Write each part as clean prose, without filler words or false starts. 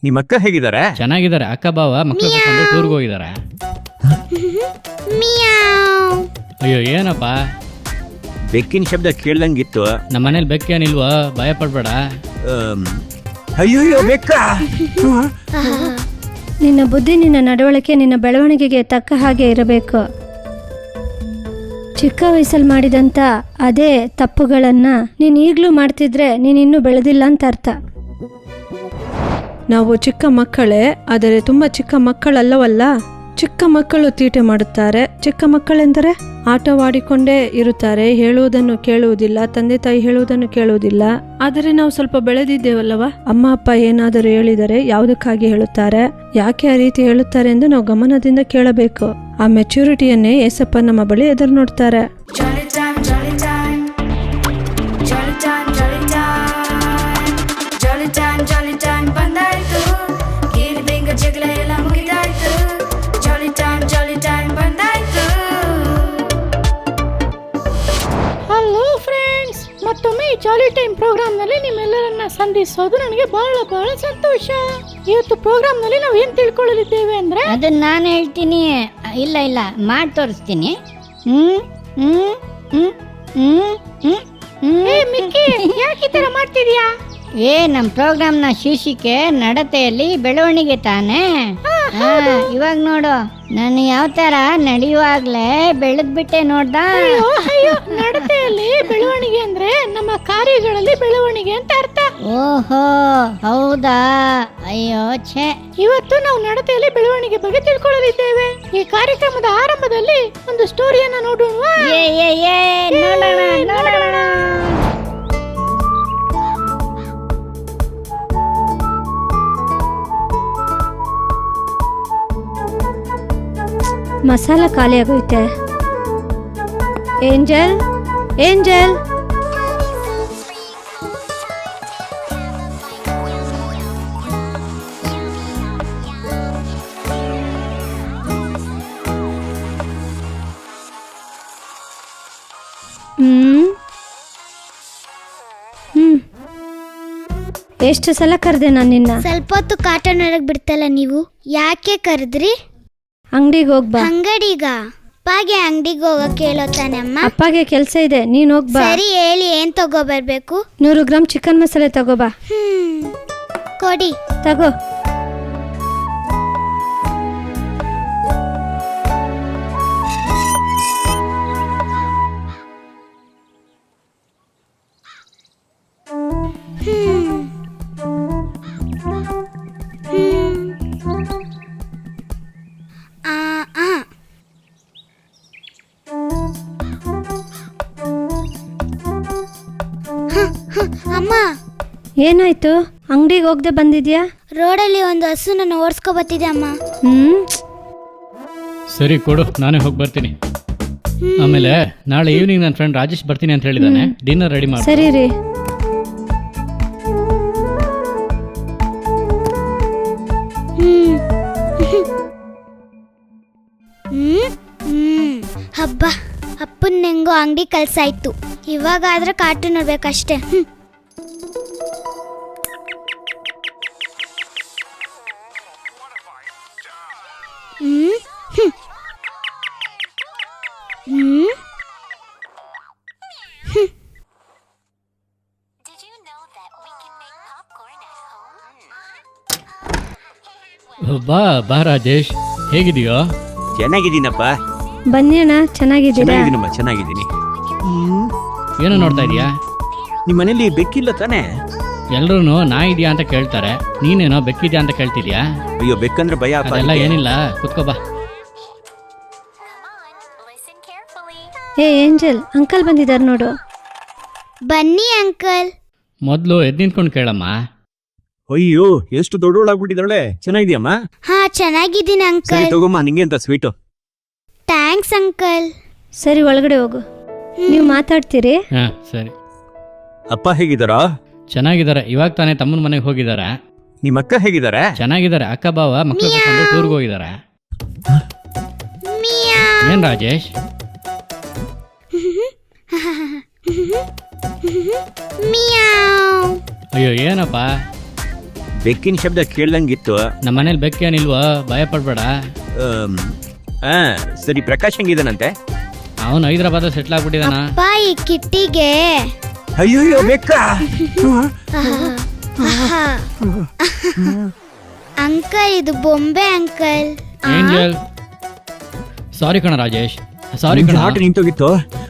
ನಿಮ್ಮ ಅಕ್ಕ ಹೇಗಿದ್ದಾರೆ? ಚೆನ್ನಾಗಿದ್ದಾರೆ. ಅಕ್ಕ ಬಾವ ಮಕ್ಕಳು ಕರ್ಕೊಂಡು ಟೂರ್ಗೆ ಹೋಗಿದ್ದಾರೆ. ಅಯ್ಯೋ ಏನಪ್ಪ, ಬೆಕ್ಕಿನ ಶಬ್ದ ಕೇಳ್ದಂಗಿತ್ತು. ನಮ್ಮ ಮನೇಲಿ ಬೆಕ್ಕೇನಿಲ್ವೋ, ಭಯ ಪಡ್ಬೇಡ. ಅಯ್ಯೋ ಬೆಕ್ಕ. ನಿನ್ನ ಬುದ್ಧಿ, ನಿನ್ನ ನಡವಳಿಕೆ, ನಿನ್ನ ಬೆಳವಣಿಗೆಗೆ ತಕ್ಕ ಹಾಗೆ ಇರಬೇಕು. ಚಿಕ್ಕ ವಯಸ್ಸಲ್ಲಿ ಮಾಡಿದಂಥ ಅದೇ ತಪ್ಪುಗಳನ್ನು ನೀನು ಈಗಲೂ ಮಾಡ್ತಿದ್ರೆ ನೀನು ಇನ್ನೂ ಬೆಳೆದಿಲ್ಲ ಅಂತ ಅರ್ಥ. ನಾವು ಚಿಕ್ಕ ಮಕ್ಕಳೇ, ಆದರೆ ತುಂಬ ಚಿಕ್ಕ ಮಕ್ಕಳಲ್ಲವಲ್ಲ. ಚಿಕ್ಕ ಮಕ್ಕಳು ತೀಟೆ ಮಾಡುತ್ತಾರೆ. ಚಿಕ್ಕ ಮಕ್ಕಳೆಂದರೆ ಆಟವಾಡಿಕೊಂಡೇ ಇರುತ್ತಾರೆ, ಹೇಳುವುದನ್ನು ಕೇಳುವುದಿಲ್ಲ, ತಂದೆ ತಾಯಿ ಹೇಳುವುದನ್ನು ಕೇಳುವುದಿಲ್ಲ. ಆದರೆ ನಾವು ಸ್ವಲ್ಪ ಬೆಳೆದಿದ್ದೇವಲ್ಲವ, ಅಮ್ಮ ಅಪ್ಪ ಏನಾದರೂ ಹೇಳಿದರೆ ಯಾವುದಕ್ಕಾಗಿ ಹೇಳುತ್ತಾರೆ, ಯಾಕೆ ಆ ರೀತಿ ಹೇಳುತ್ತಾರೆ ಎಂದು ನಾವು ಗಮನದಿಂದ ಕೇಳಬೇಕು. ಆ ಮೆಚುರಿಟಿಯನ್ನೇ ಏಸಪ್ಪ ನಮ್ಮ ಬಳಿ ಎದುರು ನೋಡ್ತಾರೆ. ಹಲೋ ಫ್ರೆಂಡ್ಸ್, ಮತ್ತೊಮ್ಮೆ ಈ ಜಾಲಿ ಟೈಮ್ ಪ್ರೋಗ್ರಾಮ್ನಲ್ಲಿ ನಿಮ್ಮೆಲ್ಲರನ್ನ ಸಂಧಿಸೋದು ನನಗೆ ಬಹಳ ಸಂತೋಷ. ಇವತ್ತು ಪ್ರೋಗ್ರಾಮ್ನಲ್ಲಿ ನಾವು ಏನು ತಿಳ್ಕೊಳ್ಳಲಿದ್ದೇವೆ ಅಂದ್ರೆ, ಅದನ್ನ ನಾನು ಹೇಳ್ತೀನಿ. ಇಲ್ಲ ಮಾಡಿ ತೋರಿಸ್ತೀನಿ. ಮಿಕ್ಕಿ ಯಾಕೆ ಈ ತರ ಮಾಡ್ತಿದ್ಯಾ? ನಮ್ಮ ಪ್ರೋಗ್ರಾಮ್ನ ಶೀರ್ಷಿಕೆ ನಡತೆಯಲ್ಲಿ ಬೆಳವಣಿಗೆ ತಾನೇ. ಇವಾಗ ನೋಡು, ನಾನು ಯಾವ ತರ ನಡೆಯುವಾಗ್ಲೇ ಬೆಳೆದ್ಬಿಟ್ಟೆ ನೋಡ್ದ. ಅಯ್ಯೋ, ನಡತೆಯಲ್ಲಿ ಬೆಳವಣಿಗೆ ಅಂದ್ರೆ ನಮ್ಮ ಕಾರ್ಯಗಳಲ್ಲಿ ಬೆಳವಣಿಗೆ ಅಂತ ಅರ್ಥ. ಓಹೋ, ಹೌದಾ? ಅಯ್ಯೋ ಛೇ. ಇವತ್ತು ನಾವು ನಡತೆಯಲ್ಲಿ ಬೆಳವಣಿಗೆ ಬಗ್ಗೆ ತಿಳ್ಕೊಳ್ಳಲಿದ್ದೇವೆ. ಈ ಕಾರ್ಯಕ್ರಮದ ಆರಂಭದಲ್ಲಿ ಒಂದು ಸ್ಟೋರಿಯನ್ನ ನೋಡೋಣ. ನೋಡೋಣ. ಮಸಾಲ ಖಾಲಿ ಆಗೋಯ್ತೆ. ಏಂಜಲ್, ಏಂಜಲ್, ಎಷ್ಟು ಸಲ ಕರೆದೆ ನಾನು ನಿನ್ನ? ಸ್ವಲ್ಪ ಹೊತ್ತು ಕಾಟ ನೋಡಕ್ ಬಿಡ್ತಲ್ಲ ನೀವು, ಯಾಕೆ ಕರೆದ್ರಿ? ಅಂಗಡಿಗೆ ಹೋಗ್ಬಾ. ಅಂಗಡಿಗ? ಅಪ್ಪಗೆ ಅಂಗಡಿಗೆ ಹೋಗಕ್ಕೆ ಹೇಳೋ ತಾನೆ ಅಮ್ಮ. ಅಪ್ಪಗೆ ಕೆಲಸ ಇದೆ, ನೀನ್ ಹೋಗ್ಬಾ. ಸರಿ, ಹೇಳಿ ಏನ್ ತಗೋಬರ್ಬೇಕು? 100 ಗ್ರಾಮ್ ಚಿಕನ್ ಮಸಾಲೆ ತಗೋಬಾ. ಕೊಡಿ. ತಗೋ. ಅಮ್ಮ, ಏನಾಯ್ತು? ಅಂಗಡಿಗೆ ಹೋಗದೆ ಬಂದಿದ್ಯಾ? ರೋಡಲ್ಲಿ ಒಂದು ಹಸು ನನ್ನ ಓಡಿಸ್ಕೊ ಬತ್ತಿದೆ ಅಮ್ಮ. ಸರಿ ಕೊಡು, ನಾನೇ ಹೋಗಿ ಬರ್ತೀನಿ. ಆಮೇಲೆ ನಾಳೆ ಈವ್ನಿಂಗ್ ನನ್ನ ಫ್ರೆಂಡ್ ರಾಜೇಶ್ ಬರ್ತೀನಿ ಅಂತ ಹೇಳಿದಾನೆ. ಡಿನ್ನರ್ ರೆಡಿ ಮಾಡಿ. ಸರಿ ರೀ. ಹಬ್ಬ, ಅಪ್ಪನ ಹೆಂಗೋ ಅಂಗಡಿ ಕಳ್ಸಾಯ್ತು. ಇವಾಗಾದ್ರೆ ಕಾರ್ಟೂನ್ ನೋಡ್ಬೇಕಷ್ಟೇ. ಬಾ ರಾಜೇಶ್, ಹೇಗಿದೆಯೋ? ಚೆನ್ನಾಗಿದ್ದೀನಪ್ಪ. ಬನ್ನಿ ಅಣ್ಣ, ಚೆನ್ನಾಗಿದ್ದೀರಾ? ಚೆನ್ನಾಗಿದ್ದೀನಮ್ಮ, ಚೆನ್ನಾಗಿದ್ದೀನಿ. ಏನೋ ನೋಡ್ತಾ ಇದೀಯಾ? ನಿಮ್ಮ ಮನೇಲಿ ಬೆಕ್ಕಿಲ್ಲ ತಾನೇ? ಎಲ್ರೂ ನಾ ಇದೆಯಾ ಅಂತ ಕೇಳ್ತಾರೆ, ನೀನೇನೋ ಬೆಕ್ಕಿದ್ಯಾ ಅಂತ ಕೇಳ್ತಿದ್ಯಾ? ಅಯ್ಯೋ, ಬೆಕ್ಕಂದ್ರೆ ಭಯ ಅಪ್ಪ. ಅದೆಲ್ಲ ಏನಿಲ್ಲ, ಕುತ್ಕೋ ಬಾ. ಏಂಜಲ್, ಅಂಕಲ್ ಬಂದಿದ್ದಾರೆ ನೋಡು. ಬನ್ನಿ ಅಂಕಲ್. ಮೊದಲು ಎದ್ದು ನಿಂತ್ಕೊಂಡು ಕೇಳಮ್ಮ. ಅಯ್ಯೋ, ಎಷ್ಟು ದೊಡ್ಡವಳಾಗ್ಬಿಟ್ಟಿದ್ದಾಳೆ. ಚೆನ್ನಾಗಿದ್ಯಮ್ಮ? ಹಾ, ಚೆನ್ನಾಗಿದ್ದೀನಿ ಸರಿ ಅಂಕಲ್. ತಗೋಮ್ಮ, ನಿಂಗೆ ಅಂತ ಸ್ವೀಟು. Thanks uncle. ಸರಿ, ಒಳಗಡೆ ಹೋಗು. ನೀವು ಮಾತಾಡ್ತೀರಿ? ಹಾ ಸರಿ. ಅಪ್ಪ ಹೇಗಿದ್ದಾರಾ? ಚೆನ್ನಾಗಿದ್ದಾರೆ. ಇವಾಗ ತಾನೇ ತಮ್ಮನ ಮನೆಗೆ ಹೋಗಿದ್ದಾರೆ. ನಿಮ್ಮ ಅಕ್ಕ ಹೇಗಿದ್ದಾರೆ? ಚೆನ್ನಾಗಿದ್ದಾರೆ. ಅಕ್ಕ ಬಾವ ಮಕ್ಕಳು ಕರ್ಕೊಂಡು ಟೂರ್ಗೆ ಹೋಗಿದ್ದಾರೆ. ಏನ್ ರಾಜೇಶ್? ಮಿಯಾವ್. ಅಯ್ಯೋ ಏನಪ್ಪ, ಬೆಕ್ಕಿನ ಶಬ್ದ ಕೇಳ್ದಂಗಿತ್ತು. ನಮ್ಮ ಮನೇಲಿ ಬೆಕ್ಕೇನಿಲ್ವಾ, ಭಯ ಪಡ್ಬೇಡ. ಆಮ್, ಆ, ಸರಿ, ಪ್ರಕಾಶ್ ಹೆಂಗಿದಾನಂತೆ? ಅವನು ಹೈದರಾಬಾದ್ ಸೆಟ್ಲ್ ಆಗ್ಬಿಟ್ಟಿದಾನ. ಅಪ್ಪ ಈ ಕಿಟ್ಟಿಗೆ ಅಯ್ಯೋ ಬೆಕ್ಕ. ಅಂಕಲ್ ಇದು ಬೊಂಬೆ ಅಂಕಲ್. ಏಂಜಲ್, ಸಾರಿ ಕಣ ರಾಜೇಶ್, ಸಾರಿ ಕಣ. ಹಾಟ್ ನಿಂತೋಗಿತ್ತು.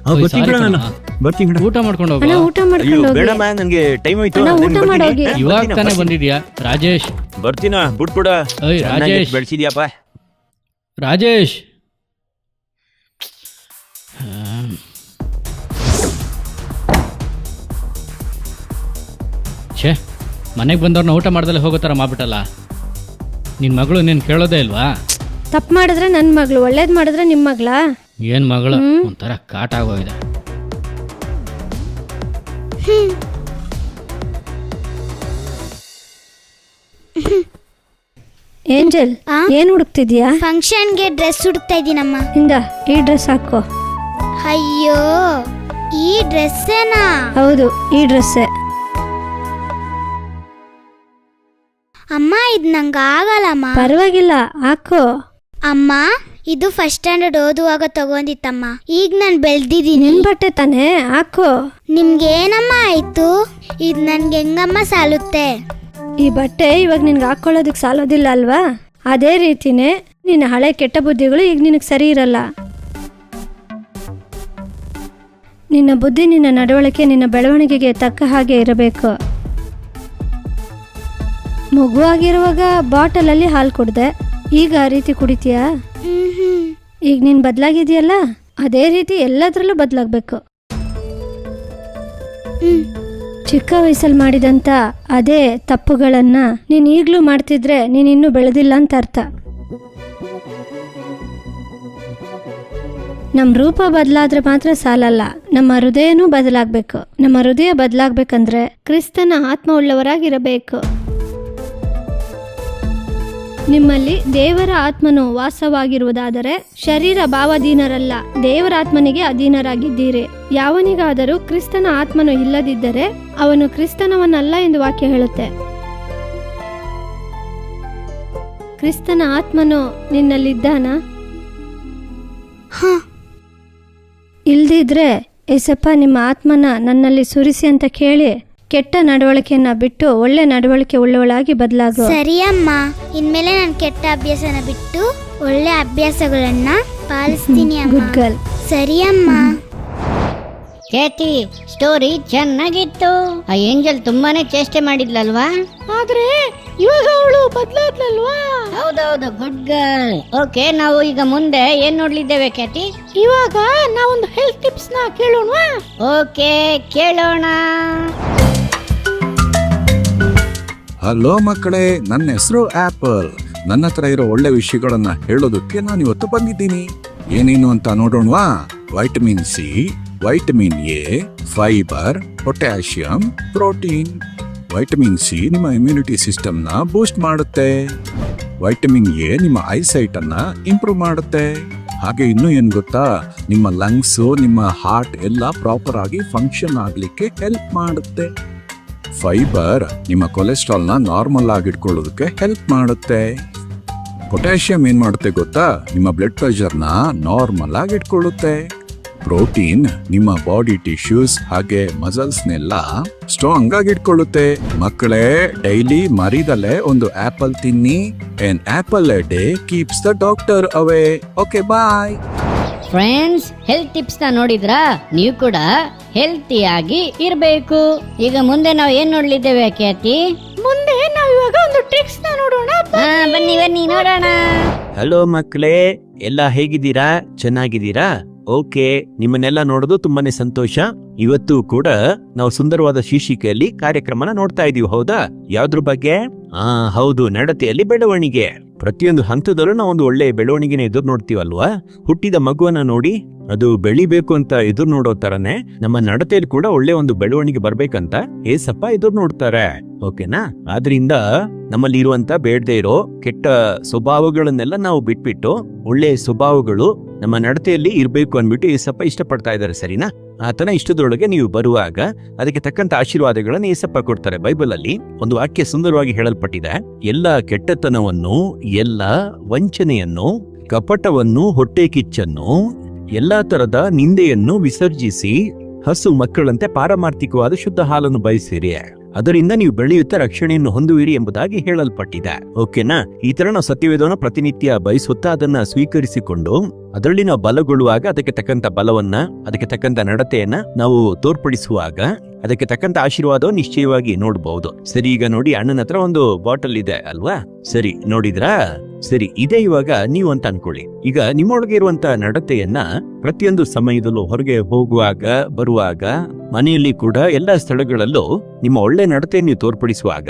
ಓಯ್, ಬರ್ತೀನಿ sorry ಬಿಡ ನಾನು, ಕಣ. ಬರ್ತೀನಿ ಬಿಡ. ಊಟ ಮಾಡ್ಕೊಂಡು ಅಣ್ಣ ಹೋಗು. ಊಟ ಅಯ್ಯೋ ಮಾಡ್ಕೊಂಡು ಹೋಗಿ. ಬೇಡಮ್ಮ, ನನ್ಗೆ ಟೈಮ್ ಆಯ್ತು. ಅಣ್ಣ, ನಾನು ಊಟ ಬರ್ತೀನಿ. ಮಾಡೋಗಿ. ಇವಾಗ ತಾನೇ ಬರ್ತೀನಿ. ಬಂದಿದ್ಯಾ ರಾಜೇಶ್? ಬರ್ತೀನ, ಬಿಟ್ಬಿಡ. ಓಯ್ ರಾಜೇಶ್, ಬೆಳೆಸಿದ್ಯಪ್ಪ. ರಾಜೇಶ್. ಛೇ, ಮನೆಗೆ ಬಂದವ್ರನ್ನ ಊಟ ಮಾಡ್ದಲ್ಲೇ ಹೋಗೋ ಥರ ಮಾಡ್ಬಿಟ್ಟಲ್ಲ. ನಿನ್ನ ಮಗಳು ನೀನು ಕೇಳೋದೇ ಇಲ್ವಾ? ತಪ್ಪು ಮಾಡಿದ್ರೆ ನನ್ನ ಮಗಳು, ಒಳ್ಳೇದು ಮಾಡಿದ್ರೆ ನಿಮ್ಮ ಮಗಳಾ? ಏನು ಮಗಳು, ಒಂಥರ ಕಾಟ ಆಗೋಗಿದೆ. ಏಂಜಲ್, ಆ? ಏನ್ ಹುಡುಕ್ತಿದ್ಯಾ? ಫಂಕ್ಷನ್ಗೆ ಡ್ರೆಸ್ ಹುಡುಕ್ತಾ ಇದ್ದೀನಮ್ಮ. ಹಿಂಗ ಈ ಡ್ರೆಸ್ ಹಾಕೋ. ಅಯ್ಯೋ ಈ ಡ್ರೆಸ್ಸೇನಾ? ಹೌದು, ಈ ಡ್ರೆಸ್ಸೇ. ಅಮ್ಮ ಇದು ನಂಗೆ ಆಗಲ್ಲಮ್ಮ. ಪರವಾಗಿಲ್ಲ, ಹಾಕೋ. ಅಮ್ಮ ಇದು ಫಸ್ಟ್ ಸ್ಟ್ಯಾಂಡರ್ಡ್ ಓದುವಾಗ ತಗೊಂಡಿತ್ತಮ್ಮ. ಈಗ ನಾನು ಬೆಳೆದಿದ್ದೀನಿ. ನಿನ್ ಬಟ್ಟೆ ತಾನೇ, ಹಾಕೋ. ನಿಮ್ಗೆ ಏನಮ್ಮ ಆಯ್ತು? ಇದು ನನ್ಗೆ ಹೆಂಗಮ್ಮ ಸಾಲುತ್ತೆ? ಈ ಬಟ್ಟೆ ಇವಾಗ ನಿನ್ಗೆ ಹಾಕೊಳ್ಳೋದಕ್ಕೆ ಸಾಲೋದಿಲ್ಲ ಅಲ್ವಾ? ಅದೇ ರೀತಿನೇ ನಿನ್ನ ಹಳೆ ಕೆಟ್ಟ ಬುದ್ಧಿಗಳು ಈಗ ನಿನಗೆ ಸರಿ ಇರಲ್ಲ. ನಿನ್ನ ಬುದ್ಧಿ, ನಿನ್ನ ನಡವಳಿಕೆ, ನಿನ್ನ ಬೆಳವಣಿಗೆಗೆ ತಕ್ಕ ಹಾಗೆ ಇರಬೇಕು. ಮಗುವಾಗಿರುವಾಗ ಬಾಟಲಲ್ಲಿ ಹಾಲು ಕುಡ್ದೆ, ಈಗ ಆ ರೀತಿ ಕುಡಿತೀಯಾ? ಈಗ ನೀನು ಬದಲಾಗಿದೆಯಲ್ಲ, ಅದೇ ರೀತಿ ಎಲ್ಲದರಲ್ಲೂ ಬದಲಾಗಬೇಕು. ಚಿಕ್ಕ ವಯಸ್ಸಲ್ಲಿ ಮಾಡಿದಂಥ ಅದೇ ತಪ್ಪುಗಳನ್ನು ನೀನು ಈಗಲೂ ಮಾಡ್ತಿದ್ರೆ ನೀನು ಇನ್ನೂ ಬೆಳೆದಿಲ್ಲ ಅಂತ ಅರ್ಥ. ನಮ್ಮ ರೂಪ ಬದಲಾದ್ರೆ ಮಾತ್ರ ಸಾಲಲ್ಲ, ನಮ್ಮ ಹೃದಯನೂ ಬದಲಾಗಬೇಕು. ನಮ್ಮ ಹೃದಯ ಬದಲಾಗಬೇಕಂದ್ರೆ ಕ್ರಿಸ್ತನ ಆತ್ಮ ಉಳ್ಳವರಾಗಿರಬೇಕು. ನಿಮ್ಮಲ್ಲಿ ದೇವರ ಆತ್ಮನು ವಾಸವಾಗಿರುವುದಾದರೆ ಶರೀರ ಭಾವಾಧೀನರಲ್ಲ, ದೇವರ ಆತ್ಮನಿಗೆ ಅಧೀನರಾಗಿದ್ದೀರಿ. ಯಾವನಿಗಾದರೂ ಕ್ರಿಸ್ತನ ಆತ್ಮನು ಇಲ್ಲದಿದ್ದರೆ ಅವನು ಕ್ರಿಸ್ತನವನ್ನಲ್ಲ ಎಂದು ವಾಕ್ಯ ಹೇಳುತ್ತೆ. ಕ್ರಿಸ್ತನ ಆತ್ಮನು ನಿನ್ನಲ್ಲಿದ್ದಾನ? ಇಲ್ದಿದ್ರೆ ಏಸಪ್ಪ ನಿಮ್ಮ ಆತ್ಮನ ನನ್ನಲ್ಲಿ ಸುರಿಸಿ ಅಂತ ಕೇಳಿ ಕೆಟ್ಟ ನಡವಳಿಕೆಯನ್ನ ಬಿಟ್ಟು ಒಳ್ಳೆ ನಡವಳಿಕೆ ಉಳ್ಳವಳಾಗಿ ಬದಲಾಗು. ಸರಿ ಅಮ್ಮ, ಇನ್ಮೇಲೆ ನಾನು ಕೆಟ್ಟ ಅಭ್ಯಾಸನ ಬಿಟ್ಟು ಒಳ್ಳೆ ಅಭ್ಯಾಸಗಳನ್ನ ಪಾಲಿಸ್ತೀನಿ ಅಮ್ಮ. Good girl. ಸರಿ ಅಮ್ಮ. ಕೇತಿ, ಸ್ಟೋರಿ ಚೆನ್ನಾಗಿತ್ತು. ಆ ಏಂಜಲ್ ತುಂಬಾನೇ ಚೇಷ್ಟೆ ಮಾಡಿದ್ಲಲ್ವಾ? ಆದ್ರೆ ಇವಾಗ ಅವಳು ಬದ್ಲಾದ್ಲಲ್ವಾ? ಹೌದೌದು, ಗುಡ್ ಗರ್ಲ್. ಓಕೆ, ನಾವು ಈಗ ಮುಂದೆ ಏನ್ ನೋಡ್ಲಿದ್ದೇವೆ ಕ್ಯಾತಿ? ಇವಾಗ ನಾವೊಂದು ಹೆಲ್ತ್ ಟಿಪ್ಸ್ ನ ಕೇಳೋಣ. ಓಕೆ, ಕೇಳೋಣ. ಹಲೋ ಮಕ್ಕಳೇ, ನನ್ನ ಹೆಸರು ಆಪಲ್. ನನ್ನ ಹತ್ರ ಇರೋ ಒಳ್ಳೆ ವಿಷಯಗಳನ್ನ ಹೇಳೋದಕ್ಕೆ ನಾನು ಇವತ್ತು ಬಂದಿದ್ದೀನಿ. ಏನೇನು ಅಂತ ನೋಡೋಣವಾ? Vitamin C, vitamin A, fibre, potassium, protein. Vitamin C ನಿಮ್ಮ ಇಮ್ಯುನಿಟಿ ಸಿಸ್ಟಮ್ನ ಬೂಸ್ಟ್ ಮಾಡುತ್ತೆ. ವೈಟಮಿನ್ ಎ ನಿಮ್ಮ ಐಸೈಟ್ ಅನ್ನ ಇಂಪ್ರೂವ್ ಮಾಡುತ್ತೆ. ಹಾಗೆ ಇನ್ನೂ ಏನ್ ಗೊತ್ತಾ, ನಿಮ್ಮ ಲಂಗ್ಸು, ನಿಮ್ಮ ಹಾರ್ಟ್ ಎಲ್ಲ ಪ್ರಾಪರ್ ಆಗಿ ಫಂಕ್ಷನ್ ಆಗ್ಲಿಕ್ಕೆ ಹೆಲ್ಪ್ ಮಾಡುತ್ತೆ. ಫೈಬರ್ ನಿಮ್ಮ ಕೊಲೆಸ್ಟ್ರಾಲ್ನ ನಾರ್ಮಲ್ ಆಗಿಟ್ಕೊಳ್ಳೋದಕ್ಕೆ ಹೆಲ್ಪ್ ಮಾಡುತ್ತೆ. ಪೊಟ್ಯಾಷಿಯಂ ಏನ್ ಮಾಡುತ್ತೆ ಗೊತ್ತಾ, ನಿಮ್ಮ ಬ್ಲಡ್ ಪ್ರೆಷರ್ನ ನಾರ್ಮಲ್ ಆಗಿ ಇಟ್ಕೊಳ್ಳುತ್ತೆ. ಪ್ರೋಟೀನ್ ನಿಮ್ಮ ಬಾಡಿ ಟಿಶ್ಯೂಸ್ ಹಾಗೆ ಮಸಲ್ಸ್ನೆಲ್ಲ ಸ್ಟ್ರಾಂಗ್ ಆಗಿ ಇಟ್ಕೊಳ್ಳುತ್ತೆ. ಮಕ್ಕಳೇ, ಡೈಲಿ ಮರಿದಲ್ಲೇ ಒಂದು ಆಪಲ್ ತಿನ್ನಿ. An apple a day keeps the doctor away. Okay, bye friends, health tips ನ ನೋಡಿದ್ರಾ? ನೀವು ಕೂಡ ಹೆಲ್ತಿಯಾಗಿ ಇರಬೇಕು. ಈಗ ಮುಂದೆ ನಾವು ಏನ್ ನೋಡ್ಲಿದ್ದೇವೆ ಖ್ಯಾತಿ? ಮುಂದೆ ನಾವು ಇವಾಗ ಒಂದು ಟ್ರಿಕ್ಸ್ ನ ನೋಡೋಣ. ಬನ್ನಿ ಬನ್ನಿ ನೋಡೋಣ. ಹಲೋ ಮಕ್ಕಳೇ, ಎಲ್ಲ ಹೇಗಿದ್ದೀರಾ? ಚೆನ್ನಾಗಿದ್ದೀರಾ? ಓಕೆ, ನಿಮ್ಮನ್ನೆಲ್ಲ ನೋಡೋದು ತುಂಬಾನೇ ಸಂತೋಷ. ಇವತ್ತು ಕೂಡ ನಾವು ಸುಂದರವಾದ ಶೀರ್ಷಿಕೆಯಲ್ಲಿ ಕಾರ್ಯಕ್ರಮನ ನೋಡ್ತಾ ಇದೀವಿ. ಹೌದಾ? ಯಾವ್ದ್ರ ಬಗ್ಗೆ? ಹೌದು, ನಡತೆಯಲ್ಲಿ ಬೆಳವಣಿಗೆ. ಪ್ರತಿಯೊಂದು ಹಂತದಲ್ಲೂ ನಾವು ಒಂದು ಒಳ್ಳೆ ಬೆಳವಣಿಗೆನ ಎದುರು ನೋಡ್ತೀವಲ್ವಾ? ಹುಟ್ಟಿದ ಮಗುವನ್ನ ನೋಡಿ ಅದು ಬೆಳಿಬೇಕು ಅಂತ ಎದುರು ನೋಡೋ ತರನೇ ನಮ್ಮ ನಡತೆಯಲ್ಲಿ ಕೂಡ ಒಳ್ಳೆ ಒಂದು ಬೆಳವಣಿಗೆ ಬರ್ಬೇಕಂತ ಏಸಪ್ಪ ಎದುರು ನೋಡ್ತಾರೆ. ಓಕೆನಾ? ಆದ್ರಿಂದ ನಮ್ಮಲ್ಲಿ ಇರುವಂತ ಬೇಡದೆ ಇರೋ ಕೆಟ್ಟ ಸ್ವಭಾವಗಳನ್ನೆಲ್ಲ ನಾವು ಬಿಟ್ಬಿಟ್ಟು ಒಳ್ಳೆ ಸ್ವಭಾವಗಳು ನಮ್ಮ ನಡತೆಯಲ್ಲಿ ಇರ್ಬೇಕು ಅನ್ಬಿಟ್ಟು ಏಸಪ್ಪ ಇಷ್ಟಪಡ್ತಾ ಇದ್ದಾರೆ. ಸರಿನಾ? ಆತನ ಇಷ್ಟದೊಳಗೆ ನೀವು ಬರುವಾಗ ಅದಕ್ಕೆ ತಕ್ಕಂತ ಆಶೀರ್ವಾದಗಳನ್ನು ಏಸಪ್ಪ ಕೊಡ್ತಾರೆ. ಬೈಬಲ್ ಅಲ್ಲಿ ಒಂದು ವಾಕ್ಯ ಸುಂದರವಾಗಿ ಹೇಳಲ್ಪಟ್ಟಿದೆ. ಎಲ್ಲ ಕೆಟ್ಟತನವನ್ನು, ಎಲ್ಲ ವಂಚನೆಯನ್ನು, ಕಪಟವನ್ನು, ಹೊಟ್ಟೆ ಕಿಚ್ಚನ್ನು, ಎಲ್ಲಾ ತರದ ನಿಂದೆಯನ್ನು ವಿಸರ್ಜಿಸಿ ಹಸು ಮಕ್ಕಳಂತೆ ಪಾರಮಾರ್ಥಿಕವಾದ ಶುದ್ಧ ಹಾಲನ್ನು ಬಯಸಿರಿ, ಅದರಿಂದ ನೀವು ಬೆಳೆಯುತ್ತಾ ರಕ್ಷಣೆಯನ್ನು ಹೊಂದುವಿರಿ ಎಂಬುದಾಗಿ ಹೇಳಲ್ಪಟ್ಟಿದೆ. ಓಕೆನಾ? ಈ ತರ ನಾವು ಸತ್ಯವೇದವನ್ನು ಪ್ರತಿನಿತ್ಯ ಬಯಸುತ್ತಾ ಅದನ್ನ ಸ್ವೀಕರಿಸಿಕೊಂಡು ಅದರಲ್ಲಿ ನಾವು ಬಲಗೊಳ್ಳುವಾಗ, ಅದಕ್ಕೆ ತಕ್ಕಂತ ಬಲವನ್ನ, ಅದಕ್ಕೆ ತಕ್ಕಂತ ನಡತೆಯನ್ನ ನಾವು ತೋರ್ಪಡಿಸುವಾಗ ಅದಕ್ಕೆ ತಕ್ಕಂತ ಆಶೀರ್ವಾದವನ್ನು ನಿಶ್ಚಯವಾಗಿ ನೋಡಬಹುದು. ಸರಿ, ಈಗ ನೋಡಿ, ಅಣ್ಣನ ಹತ್ರ ಒಂದು ಬಾಟಲ್ ಇದೆ ಅಲ್ವಾ? ಸರಿ, ನೋಡಿದ್ರಾ? ಸರಿ, ಇದೇ ಇವಾಗ ನೀವು ಅಂತ ಅನ್ಕೊಳ್ಳಿ. ಈಗ ನಿಮ್ಮೊಳಗೆ ಇರುವಂತ ನಡತೆಯನ್ನ ಪ್ರತಿಯೊಂದು ಸಮಯದಲ್ಲೂ, ಹೊರಗೆ ಹೋಗುವಾಗ, ಬರುವಾಗ, ಮನೆಯಲ್ಲಿ ಕೂಡ ಎಲ್ಲ ಸ್ಥಳಗಳಲ್ಲೂ ನಿಮ್ಮ ಒಳ್ಳೆ ನಡತೆಯನ್ನು ನೀವು ತೋರ್ಪಡಿಸುವಾಗ,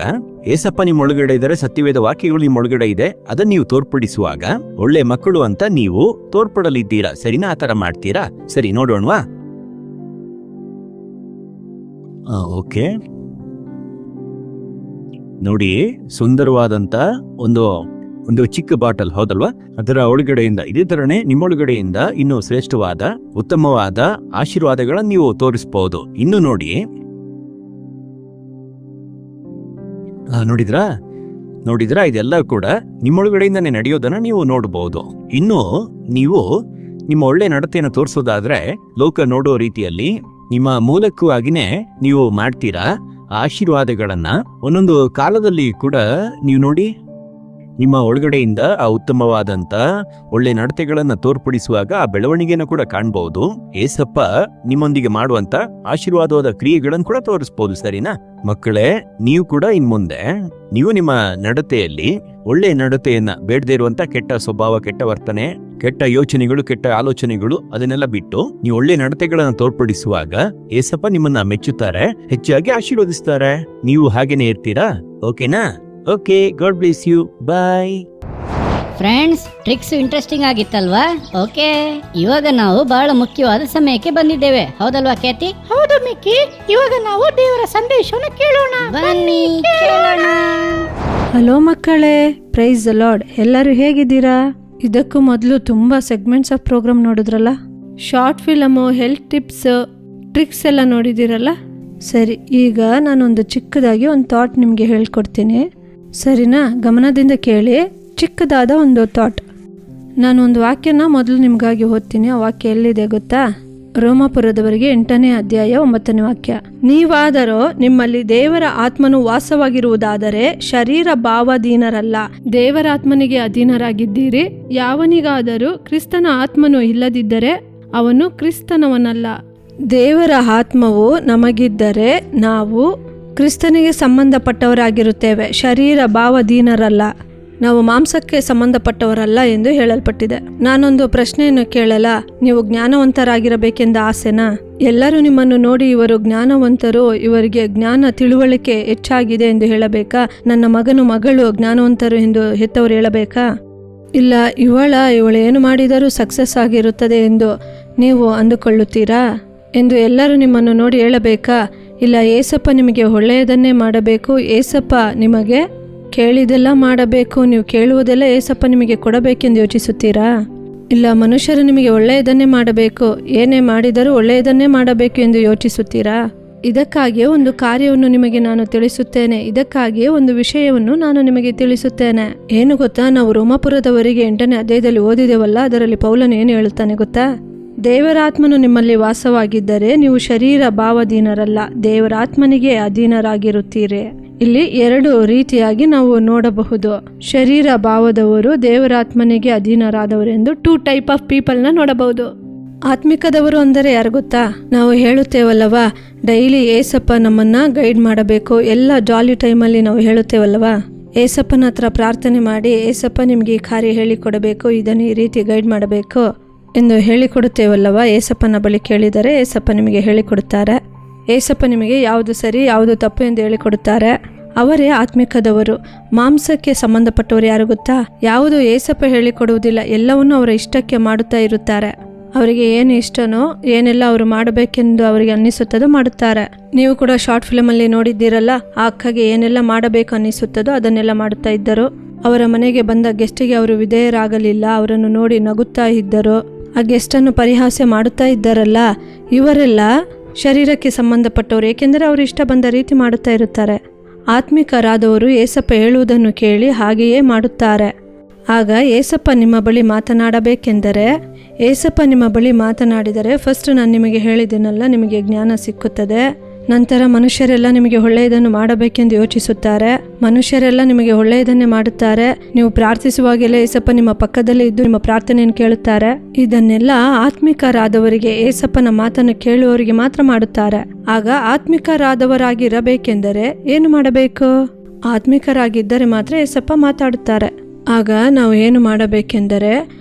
ಏಸಪ್ಪ ನಿಮ್ಮ ಒಳಗಡೆ ಇದ್ದಾರೆ, ಸತ್ಯವೇದ ವಾಕ್ಯಗಳು ನಿಮ್ಮ ಒಳಗಡೆ ಇದೆ, ಅದನ್ನ ನೀವು ತೋರ್ಪಡಿಸುವಾಗ ಒಳ್ಳೆ ಮಕ್ಕಳು ಅಂತ ನೀವು ತೋರ್ಪಡಲಿದ್ದೀರಾ. ಸರಿನಾ? ಆತರ ಮಾಡ್ತೀರಾ? ಸರಿ, ನೋಡೋಣವಾ? ಓಕೆ, ನೋಡಿ, ಸುಂದರವಾದಂತ ಒಂದು ಚಿಕ್ಕ ಬಾಟಲ್, ಹೌದಲ್ವಾ? ಅದರ ಒಳಗಡೆಯಿಂದ ಇದೇ ತರನೇ ನಿಮ್ಮೊಳಗಡೆಯಿಂದ ಇನ್ನೂ ಶ್ರೇಷ್ಠವಾದ, ಉತ್ತಮವಾದ ಆಶೀರ್ವಾದಗಳನ್ನು ನೀವು ತೋರಿಸಬಹುದು. ಇನ್ನು ನೋಡಿ, ನೋಡಿದ್ರಾ ಇದೆಲ್ಲ ಕೂಡ ನಿಮ್ಮೊಳಗಡೆಯಿಂದಾನೇ ನಡೆಯೋದನ್ನ ನೀವು ನೋಡಬಹುದು. ಇನ್ನು ನೀವು ನಿಮ್ಮ ಒಳ್ಳೆ ನಡತೆಯನ್ನು ತೋರಿಸೋದಾದ್ರೆ ಲೋಕ ನೋಡೋ ರೀತಿಯಲ್ಲಿ ನಿಮ್ಮ ಮೂಲಕ್ಕೂ ಆಗಿನೇ ನೀವು ಮಾಡ್ತೀರಾ. ಆಶೀರ್ವಾದಗಳನ್ನ ಒಂದೊಂದು ಕಾಲದಲ್ಲಿ ಕೂಡ ನೀವು ನೋಡಿ, ನಿಮ್ಮ ಒಳಗಡೆಯಿಂದ ಆ ಉತ್ತಮವಾದಂತ ಒಳ್ಳೆ ನಡತೆಗಳನ್ನ ತೋರ್ಪಡಿಸುವಾಗ ಆ ಬೆಳವಣಿಗೆನ ಕೂಡ ಕಾಣಬಹುದು. ಏಸಪ್ಪ ನಿಮ್ಮೊಂದಿಗೆ ಮಾಡುವಂತ ಆಶೀರ್ವಾದವಾದ ಕ್ರಿಯೆಗಳನ್ನು ಕೂಡ ತೋರಿಸಬಹುದು. ಸರಿನಾ ಮಕ್ಕಳೇ? ನೀವು ಕೂಡ ಇನ್ಮುಂದೆ ನೀವು ನಿಮ್ಮ ನಡತೆಯಲ್ಲಿ ಒಳ್ಳೆ ನಡತೆಯನ್ನ, ಬೇಡದೇ ಇರುವಂತ ಕೆಟ್ಟ ಸ್ವಭಾವ, ಕೆಟ್ಟ ವರ್ತನೆ, ಕೆಟ್ಟ ಯೋಚನೆಗಳು, ಕೆಟ್ಟ ಆಲೋಚನೆಗಳು, ಅದನ್ನೆಲ್ಲ ಬಿಟ್ಟು ನೀವು ಒಳ್ಳೆ ನಡತೆಗಳನ್ನ ತೋರ್ಪಡಿಸುವಾಗ ಏಸಪ್ಪ ನಿಮ್ಮನ್ನ ಮೆಚ್ಚುತ್ತಾರೆ, ಹೆಚ್ಚಾಗಿ ಆಶೀರ್ವದಿಸ್ತಾರೆ. ನೀವು ಹಾಗೇನೆ ಇರ್ತೀರಾ? ಓಕೆನಾ? Okay, God bless you, bye. Friends, tricks interesting ಆಗಿತ್ತಲ್ವಾ? ಓಕೆ, ಇವಾಗ ನಾವು ಬಹಳ ಮುಖ್ಯವಾದ ಸಮಯಕ್ಕೆ ಬಂದಿದ್ದೇವೆ, ಹೌದಲ್ವಾ ಖ್ಯಾತಿ? ಹೌದು ಮಿಕ್ಕಿ, ಇವಾಗ ನಾವು ದೇವರ ಸಂದೇಶವನ್ನು ಕೇಳೋಣ. ಬನ್ನಿ ಕೇಳೋಣ. ಹಲೋ ಮಕ್ಕಳೇ, ಪ್ರೈಸ್ ದ ಲಾರ್ಡ್. ಎಲ್ಲರೂ ಹೇಗಿದ್ದೀರಾ? ಇದಕ್ಕೂ ಮೊದಲು ತುಂಬ ಸೆಗ್ಮೆಂಟ್ಸ್ ಆಫ್ ಪ್ರೋಗ್ರಾಮ್ ನೋಡಿದ್ರಲ್ಲ, short film, health tips, tricks ಎಲ್ಲ ನೋಡಿದ್ದೀರಲ್ಲ. ಸರಿ, ಈಗ ನಾನೊಂದು ಚಿಕ್ಕದಾಗಿ ಒಂದು ಥಾಟ್ ನಿಮಗೆ ಹೇಳ್ಕೊಡ್ತೀನಿ. ಸರಿನಾ? ಗಮನದಿಂದ ಕೇಳಿ. ಚಿಕ್ಕದಾದ ಒಂದು ಥಾಟ್. ನಾನೊಂದು ವಾಕ್ಯನ ಮೊದಲು ನಿಮಗಾಗಿ ಓದ್ತೀನಿ. ಆ ವಾಕ್ಯ ಎಲ್ಲಿದೆ ಗೊತ್ತಾ? ರೋಮಾಪುರದವರಿಗೆ 8ನೇ ಅಧ್ಯಾಯ 9ನೇ ವಾಕ್ಯ. ನೀವಾದರೋ ನಿಮ್ಮಲ್ಲಿ ದೇವರ ಆತ್ಮನು ವಾಸವಾಗಿರುವುದಾದರೆ ಶರೀರ ಭಾವಾಧೀನರಲ್ಲ, ದೇವರ ಆತ್ಮನಿಗೆ ಅಧೀನರಾಗಿದ್ದೀರಿ. ಯಾವನಿಗಾದರೂ ಕ್ರಿಸ್ತನ ಆತ್ಮನು ಇಲ್ಲದಿದ್ದರೆ ಅವನು ಕ್ರಿಸ್ತನವನಲ್ಲ. ದೇವರ ಆತ್ಮವು ನಮಗಿದ್ದರೆ ನಾವು ಕ್ರಿಸ್ತನಿಗೆ ಸಂಬಂಧಪಟ್ಟವರಾಗಿರುತ್ತೇವೆ, ಶರೀರ ಭಾವಾಧೀನರಲ್ಲ, ನಾವು ಮಾಂಸಕ್ಕೆ ಸಂಬಂಧಪಟ್ಟವರಲ್ಲ ಎಂದು ಹೇಳಲ್ಪಟ್ಟಿದೆ. ನಾನೊಂದು ಪ್ರಶ್ನೆಯನ್ನು ಕೇಳಲ್ಲ, ನೀವು ಜ್ಞಾನವಂತರಾಗಿರಬೇಕೆಂದ ಆಸೆನಾ? ಎಲ್ಲರೂ ನಿಮ್ಮನ್ನು ನೋಡಿ ಇವರು ಜ್ಞಾನವಂತರು, ಇವರಿಗೆ ಜ್ಞಾನ ತಿಳುವಳಿಕೆ ಹೆಚ್ಚಾಗಿದೆ ಎಂದು ಹೇಳಬೇಕಾ? ನನ್ನ ಮಗನು ಮಗಳು ಜ್ಞಾನವಂತರು ಎಂದು ಹೆತ್ತವರು ಹೇಳಬೇಕಾ? ಇಲ್ಲ, ಇವಳು ಏನು ಮಾಡಿದರೂ ಸಕ್ಸಸ್ ಆಗಿರುತ್ತದೆ ಎಂದು ನೀವು ಅಂದುಕೊಳ್ಳುತ್ತೀರಾ ಎಂದು ಎಲ್ಲರೂ ನಿಮ್ಮನ್ನು ನೋಡಿ ಹೇಳಬೇಕಾ? ಇಲ್ಲ, ಏಸಪ್ಪ ನಿಮಗೆ ಒಳ್ಳೆಯದನ್ನೇ ಮಾಡಬೇಕು, ಏಸಪ್ಪ ನಿಮಗೆ ಕೇಳಿದೆಲ್ಲ ಮಾಡಬೇಕು, ನೀವು ಕೇಳುವುದೆಲ್ಲ ಏಸಪ್ಪ ನಿಮಗೆ ಕೊಡಬೇಕೆಂದು ಯೋಚಿಸುತ್ತೀರಾ? ಇಲ್ಲ, ಮನುಷ್ಯರು ನಿಮಗೆ ಒಳ್ಳೆಯದನ್ನೇ ಮಾಡಬೇಕು, ಏನೇ ಮಾಡಿದರೂ ಒಳ್ಳೆಯದನ್ನೇ ಮಾಡಬೇಕು ಎಂದು ಯೋಚಿಸುತ್ತೀರಾ? ಇದಕ್ಕಾಗಿಯೇ ಒಂದು ಕಾರ್ಯವನ್ನು ನಿಮಗೆ ನಾನು ತಿಳಿಸುತ್ತೇನೆ, ಇದಕ್ಕಾಗಿಯೇ ಒಂದು ವಿಷಯವನ್ನು ನಾನು ನಿಮಗೆ ತಿಳಿಸುತ್ತೇನೆ. ಏನು ಗೊತ್ತಾ? ನಾವು ರೋಮಾಪುರದವರಿಗೆ 8ನೇ ಅಧ್ಯಾಯದಲ್ಲಿ ಓದಿದೆವಲ್ಲ, ಅದರಲ್ಲಿ ಪೌಲನು ಏನು ಹೇಳುತ್ತಾನೆ ಗೊತ್ತಾ? ದೇವರಾತ್ಮನು ನಿಮ್ಮಲ್ಲಿ ವಾಸವಾಗಿದ್ದರೆ ನೀವು ಶರೀರ ಭಾವಾಧೀನರಲ್ಲ, ದೇವರಾತ್ಮನಿಗೆ ಅಧೀನರಾಗಿರುತ್ತೀರಿ. ಇಲ್ಲಿ 2 ರೀತಿಯಾಗಿ ನಾವು ನೋಡಬಹುದು. ಶರೀರ ಭಾವದವರು, ದೇವರಾತ್ಮನಿಗೆ ಅಧೀನರಾದವರೆಂದು 2 ಟೈಪ್ ಆಫ್ ಪೀಪಲ್ನ ನೋಡಬಹುದು. ಆತ್ಮಿಕದವರು ಅಂದರೆ ಯಾರು ಗೊತ್ತಾ? ನಾವು ಹೇಳುತ್ತೇವಲ್ಲವಾ, ಡೈಲಿ ಏಸಪ್ಪ ನಮ್ಮನ್ನ ಗೈಡ್ ಮಾಡಬೇಕು, ಎಲ್ಲ ಜಾಲಿ ಟೈಮಲ್ಲಿ ನಾವು ಹೇಳುತ್ತೇವಲ್ಲವಾ, ಏಸಪ್ಪನ ಹತ್ರ ಪ್ರಾರ್ಥನೆ ಮಾಡಿ, ಏಸಪ್ಪ ನಿಮಗೆ ಈ ಕಾರ್ಯ ಹೇಳಿಕೊಡಬೇಕು, ಇದನ್ನು ಈ ರೀತಿ ಗೈಡ್ ಮಾಡಬೇಕು ಎಂದು ಹೇಳಿಕೊಡುತ್ತೇವಲ್ಲವಾ. ಏಸಪ್ಪನ ಬಳಿ ಕೇಳಿದರೆ ಏಸಪ್ಪ ನಿಮಗೆ ಹೇಳಿಕೊಡುತ್ತಾರೆ. ಏಸಪ್ಪ ನಿಮಗೆ ಯಾವುದು ಸರಿ ಯಾವುದು ತಪ್ಪು ಎಂದು ಹೇಳಿಕೊಡುತ್ತಾರೆ. ಅವರೇ ಆತ್ಮಿಕದವರು. ಮಾಂಸಕ್ಕೆ ಸಂಬಂಧಪಟ್ಟವರು ಯಾರು ಗೊತ್ತಾ? ಯಾವುದು ಏಸಪ್ಪ ಹೇಳಿಕೊಡುವುದಿಲ್ಲ, ಎಲ್ಲವನ್ನೂ ಅವರ ಇಷ್ಟಕ್ಕೆ ಮಾಡುತ್ತಾ ಇರುತ್ತಾರೆ. ಅವರಿಗೆ ಏನು ಇಷ್ಟನೋ, ಏನೆಲ್ಲ ಅವರು ಮಾಡಬೇಕೆಂದು ಅವರಿಗೆ ಅನ್ನಿಸುತ್ತದೋ ಮಾಡುತ್ತಾರೆ. ನೀವು ಕೂಡ ಶಾರ್ಟ್ ಫಿಲಮಲ್ಲಿ ನೋಡಿದ್ದೀರಲ್ಲ, ಆ ಅಕ್ಕಗೆ ಏನೆಲ್ಲ ಮಾಡಬೇಕು ಅನ್ನಿಸುತ್ತದೋ ಅದನ್ನೆಲ್ಲ ಮಾಡುತ್ತಾ ಇದ್ದರು. ಅವರ ಮನೆಗೆ ಬಂದ ಗೆಸ್ಟಿಗೆ ಅವರು ವಿಧೇಯರಾಗಲಿಲ್ಲ, ಅವರನ್ನು ನೋಡಿ ನಗುತ್ತಾ ಇದ್ದರು. ಆ ಗೆಸ್ಟನ್ನು ಪರಿಹಾಸ್ಯ ಮಾಡುತ್ತಾ ಇದ್ದಾರಲ್ಲ, ಇವರೆಲ್ಲ ಶರೀರಕ್ಕೆ ಸಂಬಂಧಪಟ್ಟವರು, ಏಕೆಂದರೆ ಅವರು ಇಷ್ಟ ಬಂದ ರೀತಿ ಮಾಡುತ್ತಾ ಇರುತ್ತಾರೆ. ಆತ್ಮಿಕರಾದವರು ಏಸಪ್ಪ ಹೇಳುವುದನ್ನು ಕೇಳಿ ಹಾಗೆಯೇ ಮಾಡುತ್ತಾರೆ. ಆಗ ಏಸಪ್ಪ ನಿಮ್ಮ ಬಳಿ ಮಾತನಾಡಬೇಕೆಂದರೆ, ಏಸಪ್ಪ ನಿಮ್ಮ ಬಳಿ ಮಾತನಾಡಿದರೆ ಫಸ್ಟ್ ನಾನು ನಿಮಗೆ ಹೇಳಿದ್ದೇನಲ್ಲ, ನಿಮಗೆ ಜ್ಞಾನ ಸಿಕ್ಕುತ್ತದೆ. ನಂತರ ಮನುಷ್ಯರೆಲ್ಲ ನಿಮಗೆ ಒಳ್ಳೆಯದನ್ನು ಮಾಡಬೇಕೆಂದು ಯೋಚಿಸುತ್ತಾರೆ. ಮನುಷ್ಯರೆಲ್ಲ ನಿಮಗೆ ಒಳ್ಳೆಯದನ್ನೇ ಮಾಡುತ್ತಾರೆ. ನೀವು ಪ್ರಾರ್ಥಿಸುವಾಗೆಲ್ಲ ಏಸಪ್ಪ ನಿಮ್ಮ ಪಕ್ಕದಲ್ಲೇ ಇದ್ದು ನಿಮ್ಮ ಪ್ರಾರ್ಥನೆಯನ್ನು ಕೇಳುತ್ತಾರೆ. ಇದನ್ನೆಲ್ಲ ಆತ್ಮಿಕರಾದವರಿಗೆ, ಏಸಪ್ಪನ ಮಾತನ್ನು ಕೇಳುವವರಿಗೆ ಮಾತ್ರ ಮಾಡುತ್ತಾರೆ. ಆಗ ಆತ್ಮಿಕರಾದವರಾಗಿರಬೇಕೆಂದರೆ ಏನು ಮಾಡಬೇಕು? ಆತ್ಮಿಕರಾಗಿದ್ದರೆ ಮಾತ್ರ ಏಸಪ್ಪ ಮಾತಾಡುತ್ತಾರೆ. ಆಗ ನಾವು ಏನು ಮಾಡಬೇಕೆಂದರೆ,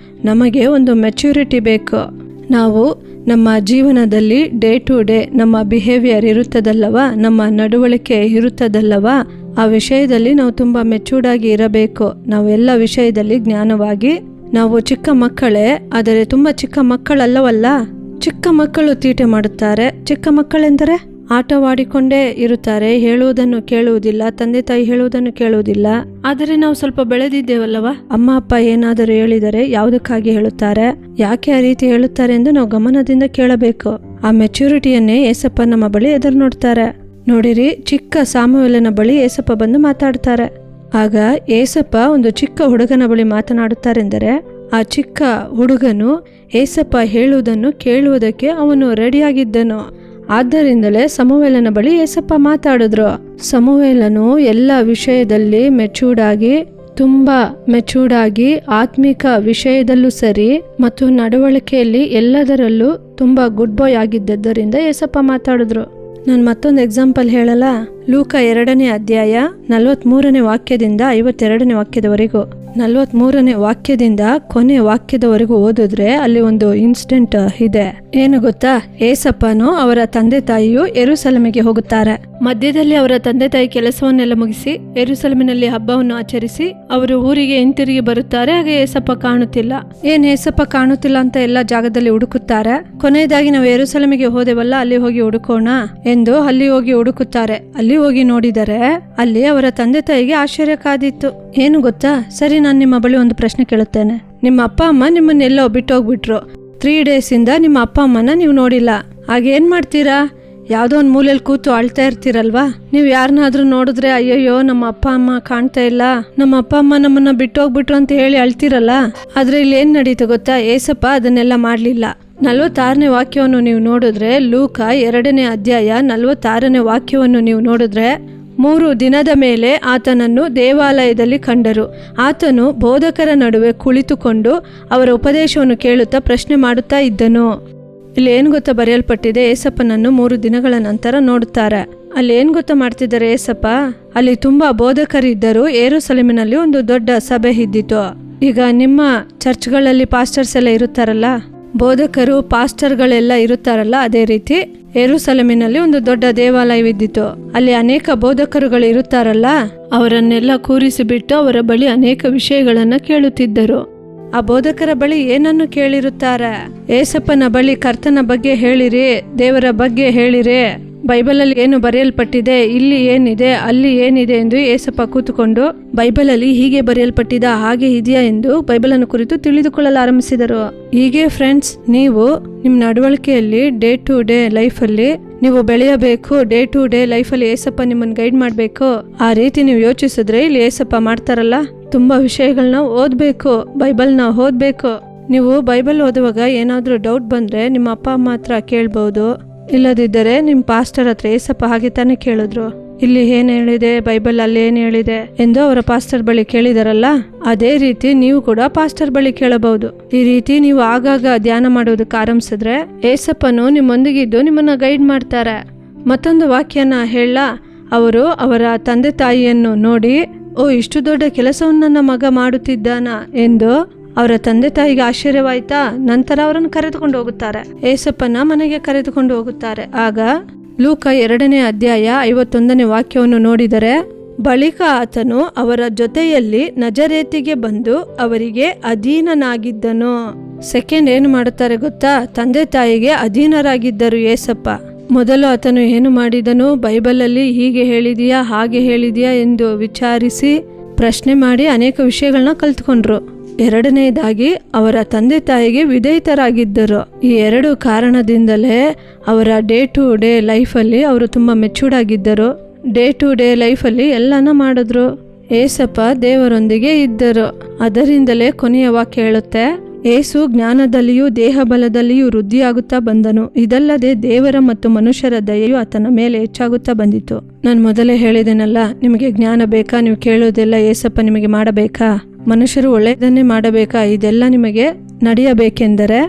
ನಮಗೆ ಒಂದು ಮೆಚ್ಯೂರಿಟಿ ಬೇಕು. ನಾವು ನಮ್ಮ ಜೀವನದಲ್ಲಿ ಡೇ ಟು ಡೇ ನಮ್ಮ ಬಿಹೇವಿಯರ್ ಇರುತ್ತದಲ್ಲವ, ನಮ್ಮ ನಡವಳಿಕೆ ಇರುತ್ತದಲ್ಲವ, ಆ ವಿಷಯದಲ್ಲಿ ನಾವು ತುಂಬ ಮೆಚ್ಯೂರ್ಡಾಗಿ ಇರಬೇಕು. ನಾವು ಎಲ್ಲ ವಿಷಯದಲ್ಲಿ ಜ್ಞಾನವಾಗಿ, ನಾವು ಚಿಕ್ಕ ಮಕ್ಕಳೇ, ಆದರೆ ತುಂಬ ಚಿಕ್ಕ ಮಕ್ಕಳಲ್ಲವಲ್ಲ. ಚಿಕ್ಕ ಮಕ್ಕಳು ತೀಟೆ ಮಾಡುತ್ತಾರೆ. ಚಿಕ್ಕ ಮಕ್ಕಳೆಂದರೆ ಆಟವಾಡಿಕೊಂಡೇ ಇರುತ್ತಾರೆ, ಹೇಳುವುದನ್ನು ಕೇಳುವುದಿಲ್ಲ, ತಂದೆ ತಾಯಿ ಹೇಳುವುದನ್ನು ಕೇಳುವುದಿಲ್ಲ. ಆದರೆ ನಾವು ಸ್ವಲ್ಪ ಬೆಳೆದಿದ್ದೇವಲ್ಲವ, ಅಮ್ಮ ಅಪ್ಪ ಏನಾದರೂ ಹೇಳಿದರೆ ಯಾವುದಕ್ಕಾಗಿ ಹೇಳುತ್ತಾರೆ, ಯಾಕೆ ಆ ರೀತಿ ಹೇಳುತ್ತಾರೆ ಎಂದು ನಾವು ಗಮನದಿಂದ ಕೇಳಬೇಕು. ಆ ಮೆಚ್ಯೂರಿಟಿಯನ್ನೇ ಏಸಪ್ಪ ನಮ್ಮ ಬಳಿ ಎದುರು ನೋಡ್ತಾರೆ. ನೋಡಿರಿ, ಚಿಕ್ಕ ಸಾಮುವೇಲನ ಬಳಿ ಏಸಪ್ಪ ಬಂದು ಮಾತಾಡ್ತಾರೆ. ಆಗ ಏಸಪ್ಪ ಒಂದು ಚಿಕ್ಕ ಹುಡುಗನ ಬಳಿ ಮಾತನಾಡುತ್ತಾರೆಂದರೆ, ಆ ಚಿಕ್ಕ ಹುಡುಗನು ಏಸಪ್ಪ ಹೇಳುವುದನ್ನು ಕೇಳುವುದಕ್ಕೆ ಅವನು ರೆಡಿಯಾಗಿದ್ದನು. ಆದ್ದರಿಂದಲೇ ಸಮುವೇಲನ ಬಳಿ ಏಸಪ್ಪ ಮಾತಾಡಿದ್ರು. ಸಮುವೇಲನು ಎಲ್ಲ ವಿಷಯದಲ್ಲಿ ಮೆಚ್ಯೂರ್ಡಾಗಿ, ತುಂಬ ಮೆಚ್ಯೂರ್ಡಾಗಿ, ಆತ್ಮಿಕ ವಿಷಯದಲ್ಲೂ ಸರಿ ಮತ್ತು ನಡವಳಿಕೆಯಲ್ಲಿ ಎಲ್ಲದರಲ್ಲೂ ತುಂಬ ಗುಡ್ ಬಾಯ್ ಆಗಿದ್ದರಿಂದ ಏಸಪ್ಪ ಮಾತಾಡಿದ್ರು. ನಾನು ಮತ್ತೊಂದು ಎಕ್ಸಾಂಪಲ್ ಹೇಳಲ್ಲ. ಲೂಕ 2ನೇ ಅಧ್ಯಾಯ 43ನೇ ವಾಕ್ಯದಿಂದ 52ನೇ ವಾಕ್ಯದವರೆಗೂ, 43ನೇ ವಾಕ್ಯದಿಂದ ಕೊನೆ ವಾಕ್ಯದವರೆಗೂ ಓದಿದ್ರೆ ಅಲ್ಲಿ ಒಂದು ಇನ್ಸಿಡೆಂಟ್ ಇದೆ. ಏನು ಗೊತ್ತಾ? ಏಸಪ್ಪನು ಅವರ ತಂದೆ ತಾಯಿಯು ಯೆರೂಸಲೇಮಿಗೆ ಹೋಗುತ್ತಾರೆ. ಮಧ್ಯದಲ್ಲಿ ಅವರ ತಂದೆ ತಾಯಿ ಕೆಲಸವನ್ನೆಲ್ಲ ಮುಗಿಸಿ ಯೆರೂಸಲೇಮಿನಲ್ಲಿ ಹಬ್ಬವನ್ನು ಆಚರಿಸಿ ಅವರು ಊರಿಗೆ ಹಿಂತಿರುಗಿ ಬರುತ್ತಾರೆ. ಆಗ ಏಸಪ್ಪ ಕಾಣುತ್ತಿಲ್ಲ. ಏಸಪ್ಪ ಕಾಣುತ್ತಿಲ್ಲ ಅಂತ ಎಲ್ಲ ಜಾಗದಲ್ಲಿ ಹುಡುಕುತ್ತಾರೆ. ಕೊನೆಯದಾಗಿ ನಾವು ಯೆರೂಸಲೇಮಿಗೆ ಹೋದೆವಲ್ಲ, ಅಲ್ಲಿ ಹೋಗಿ ಹುಡುಕೋಣ ಎಂದು ಅಲ್ಲಿ ಹೋಗಿ ಹುಡುಕುತ್ತಾರೆ. ಅಲ್ಲಿ ಹೋಗಿ ನೋಡಿದರೆ ಅಲ್ಲಿ ಅವರ ತಂದೆ ತಾಯಿಗೆ ಆಶ್ಚರ್ಯ ಕಾದಿತ್ತು. ಏನು ಗೊತ್ತಾ? ಸರಿ, ನಾನು ನಿಮ್ಮ ಬಳಿ ಒಂದು ಪ್ರಶ್ನೆ ಕೇಳುತ್ತೇನೆ. ನಿಮ್ಮ ಅಪ್ಪ ಅಮ್ಮ ನಿಮ್ಮನ್ನೆಲ್ಲೋ ಬಿಟ್ಟೋಗ್ಬಿಟ್ರು. 3 days ಇಂದ ನಿಮ್ಮ ಅಪ್ಪ ಅಮ್ಮನ ನೀವು ನೋಡಿಲ್ಲ. ಹಾಗೇನ್ ಮಾಡ್ತೀರಾ? ಯಾವುದೋ ಒಂದು ಮೂಲೆಯಲ್ಲಿ ಕೂತು ಅಳ್ತಾ ಇರ್ತೀರಲ್ವಾ? ನೀವು ಯಾರನ್ನಾದ್ರೂ ನೋಡಿದ್ರೆ, ಅಯ್ಯಯ್ಯೋ ನಮ್ಮ ಅಪ್ಪ ಅಮ್ಮ ಕಾಣ್ತಾ ಇಲ್ಲ, ನಮ್ಮ ಅಪ್ಪ ಅಮ್ಮ ನಮ್ಮನ್ನ ಬಿಟ್ಟೋಗ್ಬಿಟ್ರು ಅಂತ ಹೇಳಿ ಅಳ್ತಿರಲ್ಲ. ಆದ್ರೆ ಇಲ್ಲಿ ಏನ್ ನಡೀತು ಗೊತ್ತಾ? ಏಸಪ್ಪ ಅದನ್ನೆಲ್ಲ ಮಾಡ್ಲಿಲ್ಲ. 46ನೇ ವಾಕ್ಯವನ್ನು ನೀವು ನೋಡಿದ್ರೆ, ಲೂಕ 2ನೇ ಅಧ್ಯಾಯ 46ನೇ ವಾಕ್ಯವನ್ನು ನೀವು ನೋಡಿದ್ರೆ, 3 ದಿನದ ಮೇಲೆ ಆತನನ್ನು ದೇವಾಲಯದಲ್ಲಿ ಕಂಡರು. ಆತನು ಬೋಧಕರ ನಡುವೆ ಕುಳಿತುಕೊಂಡು ಅವರ ಉಪದೇಶವನ್ನು ಕೇಳುತ್ತಾ ಪ್ರಶ್ನೆ ಮಾಡುತ್ತಾ ಇದ್ದನು. ಇಲ್ಲಿ ಏನು ಗೊತ್ತಾ ಬರೆಯಲ್ಪಟ್ಟಿದೆ? ಏಸಪ್ಪನನ್ನು 3 ದಿನಗಳ ನಂತರ ನೋಡುತ್ತಾರೆ. ಅಲ್ಲಿ ಏನು ಗೊತ್ತಾ ಮಾಡ್ತಿದ್ದಾರೆ ಏಸಪ್ಪ? ಅಲ್ಲಿ ತುಂಬಾ ಬೋಧಕರಿದ್ದರು. ಯೆರೂಸಲೇಮಿನಲ್ಲಿ ಒಂದು ದೊಡ್ಡ ಸಭೆ ಇದ್ದಿತು. ಈಗ ನಿಮ್ಮ ಚರ್ಚ್ಗಳಲ್ಲಿ ಪಾಸ್ಟರ್ಸ್ ಎಲ್ಲ ಇರುತ್ತಾರಲ್ಲ, ಬೋಧಕರು ಪಾಸ್ಟರ್ಗಳೆಲ್ಲ ಇರುತ್ತಾರಲ್ಲ, ಅದೇ ರೀತಿ ಯೆರೂಸಲೇಮಿನಲ್ಲಿ ಒಂದು ದೊಡ್ಡ ದೇವಾಲಯವಿದ್ದಿತು. ಅಲ್ಲಿ ಅನೇಕ ಬೋಧಕರುಗಳು ಇರುತ್ತಾರಲ್ಲ, ಅವರನ್ನೆಲ್ಲ ಕೂರಿಸಿಬಿಟ್ಟು ಅವರ ಬಳಿ ಅನೇಕ ವಿಷಯಗಳನ್ನ ಕೇಳುತ್ತಿದ್ದರು. ಆ ಬೋಧಕರ ಬಳಿ ಏನನ್ನು ಕೇಳಿರುತ್ತಾರೆ? ಏಸಪ್ಪನ ಬಳಿ ಕರ್ತನ ಬಗ್ಗೆ ಹೇಳಿರಿ, ದೇವರ ಬಗ್ಗೆ ಹೇಳಿರಿ, ಬೈಬಲಲ್ಲಿ ಏನು ಬರೆಯಲ್ಪಟ್ಟಿದೆ, ಇಲ್ಲಿ ಏನಿದೆ, ಅಲ್ಲಿ ಏನಿದೆ ಎಂದು ಏಸಪ್ಪ ಕೂತುಕೊಂಡು ಬೈಬಲಲ್ಲಿ ಹೀಗೆ ಬರೆಯಲ್ಪಟ್ಟಿದ, ಹಾಗೆ ಇದೆಯಾ ಎಂದು ಬೈಬಲನ್ನು ಕುರಿತು ತಿಳಿದುಕೊಳ್ಳಲು ಆರಂಭಿಸಿದರು. ಹೀಗೆ ಫ್ರೆಂಡ್ಸ್, ನೀವು ನಿಮ್ಮ ನಡವಳಿಕೆಯಲ್ಲಿ ಡೇ ಟು ಡೇ ಲೈಫಲ್ಲಿ ನೀವು ಬೆಳೆಯಬೇಕು. ಡೇ ಟು ಡೇ ಲೈಫಲ್ಲಿ ಏಸಪ್ಪ ನಿಮ್ಮನ್ನು ಗೈಡ್ ಮಾಡಬೇಕು. ಆ ರೀತಿ ನೀವು ಯೋಚಿಸಿದ್ರೆ ಇಲ್ಲಿ ಏಸಪ್ಪ ಮಾಡ್ತಾರಲ್ಲ, ತುಂಬಾ ವಿಷಯಗಳನ್ನ ಓದಬೇಕು, ಬೈಬಲ್ನ ಓದಬೇಕು. ನೀವು ಬೈಬಲ್ ಓದುವಾಗ ಏನಾದರೂ ಡೌಟ್ ಬಂದರೆ ನಿಮ್ಮ ಅಪ್ಪ ಅಮ್ಮ ಹತ್ರ ಕೇಳ್ಬೋದು. ಇಲ್ಲದಿದ್ದರೆ ನಿಮ್ಮ ಪಾಸ್ಟರ್ ಹತ್ರ, ಏಸಪ್ಪ ಹಾಗೆ ತಾನೇ ಕೇಳಿದ್ರು, ಇಲ್ಲಿ ಏನು ಹೇಳಿದೆ, ಬೈಬಲ್ ಅಲ್ಲಿ ಏನು ಹೇಳಿದೆ ಎಂದು ಅವರ ಪಾಸ್ಟರ್ ಬಳಿ ಕೇಳಿದಾರಲ್ಲ, ಅದೇ ರೀತಿ ನೀವು ಕೂಡ ಪಾಸ್ಟರ್ ಬಳಿ ಕೇಳಬಹುದು. ಈ ರೀತಿ ನೀವು ಆಗಾಗ ಧ್ಯಾನ ಮಾಡೋದಕ್ಕೆ ಆರಂಭಿಸಿದ್ರೆ ಏಸಪ್ಪನು ನಿಮ್ಮೊಂದಿಗಿದ್ದು ನಿಮ್ಮನ್ನ ಗೈಡ್ ಮಾಡ್ತಾರೆ. ಮತ್ತೊಂದು ವಾಕ್ಯನ ಹೇಳ, ಅವರು ಅವರ ತಂದೆ ತಾಯಿಯನ್ನು ನೋಡಿ, ಓ ಇಷ್ಟು ದೊಡ್ಡ ಕೆಲಸವನ್ನು ನನ್ನ ಮಗ ಮಾಡುತ್ತಿದ್ದಾನ ಎಂದು ಅವರ ತಂದೆ ತಾಯಿಗೆ ಆಶ್ಚರ್ಯವಾಯ್ತಾ? ನಂತರ ಅವರನ್ನು ಕರೆದುಕೊಂಡು ಹೋಗುತ್ತಾರೆ, ಏಸಪ್ಪನ ಮನೆಗೆ ಕರೆದುಕೊಂಡು ಹೋಗುತ್ತಾರೆ. ಆಗ ಲೂಕ 2ನೇ ಅಧ್ಯಾಯ 51ನೇ ವಾಕ್ಯವನ್ನು ನೋಡಿದರೆ, ಬಳಿಕ ಆತನು ಅವರ ಜೊತೆಯಲ್ಲಿ ನಜರೇತಿಗೆ ಬಂದು ಅವರಿಗೆ ಅಧೀನನಾಗಿದ್ದನು. ಸೆಕೆಂಡ್ ಏನು ಮಾಡುತ್ತಾರೆ ಗೊತ್ತಾ? ತಂದೆ ತಾಯಿಗೆ ಅಧೀನರಾಗಿದ್ದರು ಏಸಪ್ಪ. ಮೊದಲು ಆತನು ಏನು ಮಾಡಿದನು? ಬೈಬಲಲ್ಲಿ ಹೀಗೆ ಹೇಳಿದೆಯಾ, ಹಾಗೆ ಹೇಳಿದೆಯಾ ಎಂದು ವಿಚಾರಿಸಿ ಪ್ರಶ್ನೆ ಮಾಡಿ ಅನೇಕ ವಿಷಯಗಳನ್ನ ಕಲ್ತ್ಕೊಂಡ್ರು. ಎರಡನೇದಾಗಿ ಅವರ ತಂದೆ ತಾಯಿಗೆ ವಿಧೇಯತರಾಗಿದ್ದರು. ಈ ಎರಡು ಕಾರಣದಿಂದಲೇ ಅವರ ಡೇ ಟು ಡೇ ಲೈಫಲ್ಲಿ ಅವರು ತುಂಬ ಮೆಚೂರ್ಡ್ ಆಗಿದ್ದರು. ಡೇ ಟು ಡೇ ಲೈಫಲ್ಲಿ ಎಲ್ಲಾನ ಮಾಡಿದ್ರು. ಏಸಪ್ಪ ದೇವರೊಂದಿಗೆ ಇದ್ದರು. ಅದರಿಂದಲೇ ಕೊನೆಯ ವಾಕ್ಯ ಹೇಳುತ್ತೆ, ಏಸು ಜ್ಞಾನದಲ್ಲಿಯೂ ದೇಹ ಬಲದಲ್ಲಿಯೂ ವೃದ್ಧಿಯಾಗುತ್ತಾ ಬಂದನು. ಇದಲ್ಲದೆ ದೇವರ ಮತ್ತು ಮನುಷ್ಯರ ದಯೆಯು ಆತನ ಮೇಲೆ ಹೆಚ್ಚಾಗುತ್ತಾ ಬಂದಿತು. ನಾನು ಮೊದಲೇ ಹೇಳಿದೆನಲ್ಲ, ನಿಮಗೆ ಜ್ಞಾನ ಬೇಕಾ? ನೀವು ಕೇಳೋದೆಲ್ಲ ಏಸಪ್ಪ ನಿಮಗೆ ಮಾಡಬೇಕಾ? ಮನುಷ್ಯರು ಒಳ್ಳೆಯದನ್ನೇ ಮಾಡಬೇಕಾ? ಇದೆಲ್ಲ ನಿಮಗೆ ನಡೆಯಬೇಕೆಂದರೆ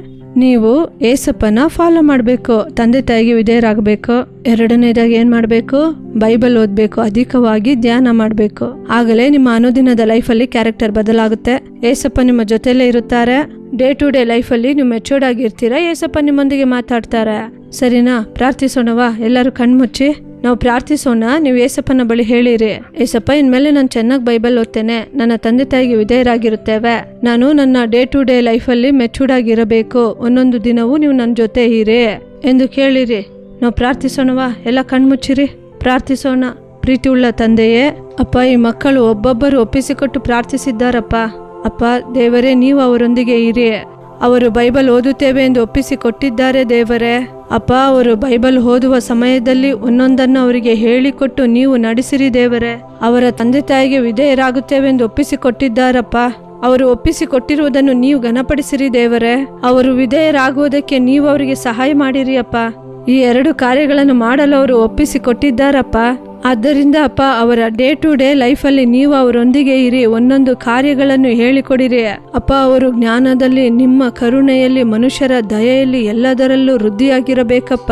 ನೀವು ಏಸಪ್ಪನ ಫಾಲೋ ಮಾಡಬೇಕು, ತಂದೆ ತಾಯಿಗೆ ವಿಧೇಯರಾಗಬೇಕು. ಎರಡನೇದಾಗಿ ಏನ್ ಮಾಡಬೇಕು? ಬೈಬಲ್ ಓದಬೇಕು, ಅಧಿಕವಾಗಿ ಧ್ಯಾನ ಮಾಡಬೇಕು. ಆಗಲೇ ನಿಮ್ಮ ಅನುದಿನದ ಲೈಫಲ್ಲಿ ಕ್ಯಾರೆಕ್ಟರ್ ಬದಲಾಗುತ್ತೆ. ಏಸಪ್ಪ ನಿಮ್ಮ ಜೊತೆಲೇ ಇರುತ್ತಾರೆ. ಡೇ ಟು ಡೇ ಲೈಫಲ್ಲಿ ನೀವು ಮೆಚೂರ್ಡ್ ಆಗಿರ್ತೀರಾ. ಏಸಪ್ಪ ನಿಮ್ಮೊಂದಿಗೆ ಮಾತಾಡ್ತಾರೆ. ಸರಿನಾ? ಪ್ರಾರ್ಥಿಸೋಣವಾ? ಎಲ್ಲರೂ ಕಣ್ಮುಚ್ಚಿ ನಾವು ಪ್ರಾರ್ಥಿಸೋಣ. ನೀವು ಏಸಪ್ಪನ ಬಳಿ ಹೇಳಿರಿ, ಏಸಪ್ಪ ಇನ್ಮೇಲೆ ನಾನು ಚೆನ್ನಾಗಿ ಬೈಬಲ್ ಓದ್ತೇನೆ, ನನ್ನ ತಂದೆ ತಾಯಿಗೆ ವಿಧೇಯರಾಗಿರುತ್ತೇವೆ, ನಾನು ನನ್ನ ಡೇ ಟು ಡೇ ಲೈಫಲ್ಲಿ ಮೆಚೂರ್ಡ್ ಆಗಿರಬೇಕು, ಒಂದೊಂದು ದಿನವೂ ನೀವು ನನ್ನ ಜೊತೆ ಇರಿ ಎಂದು ಕೇಳಿರಿ. ನಾವು ಪ್ರಾರ್ಥಿಸೋಣವಾ? ಎಲ್ಲ ಕಣ್ಮುಚ್ಚಿರಿ, ಪ್ರಾರ್ಥಿಸೋಣ. ಪ್ರೀತಿ ಉಳ್ಳ ತಂದೆಯೇ, ಅಪ್ಪ, ಈ ಮಕ್ಕಳು ಒಬ್ಬೊಬ್ಬರು ಒಪ್ಪಿಸಿಕೊಟ್ಟು ಪ್ರಾರ್ಥಿಸಿದ್ದಾರಪ್ಪ. ಅಪ್ಪ ದೇವರೇ, ನೀವು ಅವರೊಂದಿಗೆ ಇರಿ. ಅವರು ಬೈಬಲ್ ಓದುತ್ತೇವೆ ಎಂದು ಒಪ್ಪಿಸಿಕೊಟ್ಟಿದ್ದಾರೆ ದೇವರೇ. ಅಪ್ಪ, ಅವರು ಬೈಬಲ್ ಓದುವ ಸಮಯದಲ್ಲಿ ಒಂದೊಂದನ್ನು ಅವರಿಗೆ ಹೇಳಿಕೊಟ್ಟು ನೀವು ನಡೆಸಿರಿ ದೇವರೇ. ಅವರ ತಂದೆ ತಾಯಿಗೆ ವಿಧೇಯರಾಗುತ್ತೇವೆ ಎಂದು ಒಪ್ಪಿಸಿಕೊಟ್ಟಿದ್ದಾರಪ್ಪ. ಅವರು ಒಪ್ಪಿಸಿಕೊಟ್ಟಿರುವುದನ್ನು ನೀವು ಘನಪಡಿಸಿರಿ ದೇವರೇ. ಅವರು ವಿಧೇಯರಾಗುವುದಕ್ಕೆ ನೀವು ಅವರಿಗೆ ಸಹಾಯ ಮಾಡಿರಿ ಅಪ್ಪ. ಈ ಎರಡು ಕಾರ್ಯಗಳನ್ನು ಮಾಡಲು ಅವರು ಒಪ್ಪಿಸಿಕೊಟ್ಟಿದ್ದಾರಪ್ಪ. ಆದ್ದರಿಂದ ಅಪ್ಪ, ಅವರ ಡೇ ಟು ಡೇ ಲೈಫಲ್ಲಿ ನೀವು ಅವರೊಂದಿಗೆ ಇರಿ, ಒಂದೊಂದು ಕಾರ್ಯಗಳನ್ನು ಹೇಳಿಕೊಡಿರಿ ಅಪ್ಪ. ಅವರು ಜ್ಞಾನದಲ್ಲಿ, ನಿಮ್ಮ ಕರುಣೆಯಲ್ಲಿ, ಮನುಷ್ಯರ ದಯೆಯಲ್ಲಿ ಎಲ್ಲದರಲ್ಲೂ ವೃದ್ಧಿಯಾಗಿರಬೇಕಪ್ಪ.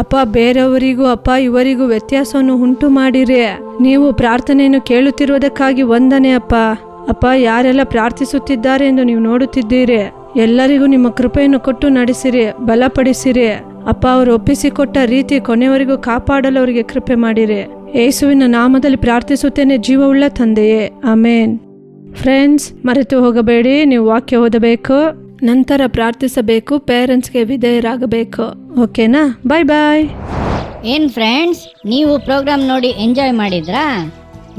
ಅಪ್ಪ, ಬೇರೆಯವರಿಗೂ ಅಪ್ಪ ಇವರಿಗೂ ವ್ಯತ್ಯಾಸವನ್ನು ಉಂಟು ಮಾಡಿರಿ. ನೀವು ಪ್ರಾರ್ಥನೆಯನ್ನು ಕೇಳುತ್ತಿರುವುದಕ್ಕಾಗಿ ವಂದನೆ ಅಪ್ಪ. ಅಪ್ಪ, ಯಾರೆಲ್ಲ ಪ್ರಾರ್ಥಿಸುತ್ತಿದ್ದಾರೆ ಎಂದು ನೀವು ನೋಡುತ್ತಿದ್ದೀರಿ. ಎಲ್ಲರಿಗೂ ನಿಮ್ಮ ಕೃಪೆಯನ್ನು ಕೊಟ್ಟು ನಡೆಸಿರಿ, ಬಲಪಡಿಸಿರಿ ಅಪ್ಪ. ಅವರು ಒಪ್ಪಿಸಿಕೊಟ್ಟ ರೀತಿ ಕೊನೆಯವರೆಗೂ ಕಾಪಾಡಲು ಅವರಿಗೆ ಕೃಪೆ ಮಾಡಿರಿ. ಯೇಸುವಿನ ನಾಮದಲ್ಲಿ ಪ್ರಾರ್ಥಿಸುತ್ತೇನೆ, ಜೀವವುಳ್ಳ ತಂದೆಯೇ, ಆಮೇನ್. ಫ್ರೆಂಡ್ಸ್, ಮರೆತು ಹೋಗಬೇಡಿ, ನೀವು ವಾಕ್ಯ ಓದಬೇಕು, ನಂತರ ಪ್ರಾರ್ಥಿಸಬೇಕು, ಪೇರೆಂಟ್ಸ್ಗೆ ವಿಧೇಯರಾಗಬೇಕು. ಓಕೆನಾ? ಬಾಯ್ ಬಾಯ್. ಏನ್ ಫ್ರೆಂಡ್ಸ್, ನೀವು ಪ್ರೋಗ್ರಾಮ್ ನೋಡಿ ಎಂಜಾಯ್ ಮಾಡಿದ್ರಾ?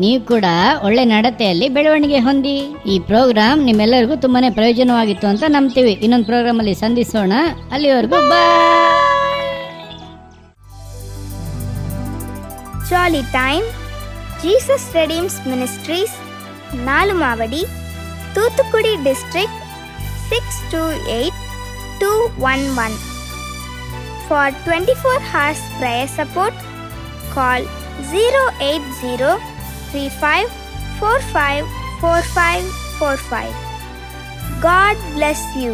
ನೀವು ಕೂಡ ಒಳ್ಳೆ ನಡತೆಯಲ್ಲಿ ಬೆಳವಣಿಗೆ ಹೊಂದಿ. ಈ ಪ್ರೋಗ್ರಾಮ್ ನಿಮ್ಮೆಲ್ಲರಿಗೂ ತುಂಬಾನೇ ಪ್ರಯೋಜನವಾಗಿತ್ತು ಅಂತ ನಂಬ್ತೀವಿ. ಇನ್ನೊಂದು ಪ್ರೋಗ್ರಾಮ್ ಅಲ್ಲಿ ಸಂಧಿಸೋಣ. ಅಲ್ಲಿವರೆಗೂ ಬಾಯ್. Jolly Time, Jesus Redeems Ministries, Nalumavadi, Thuthukudi District, 628211. For 24 hours prayer support, call 08035454545. God bless you.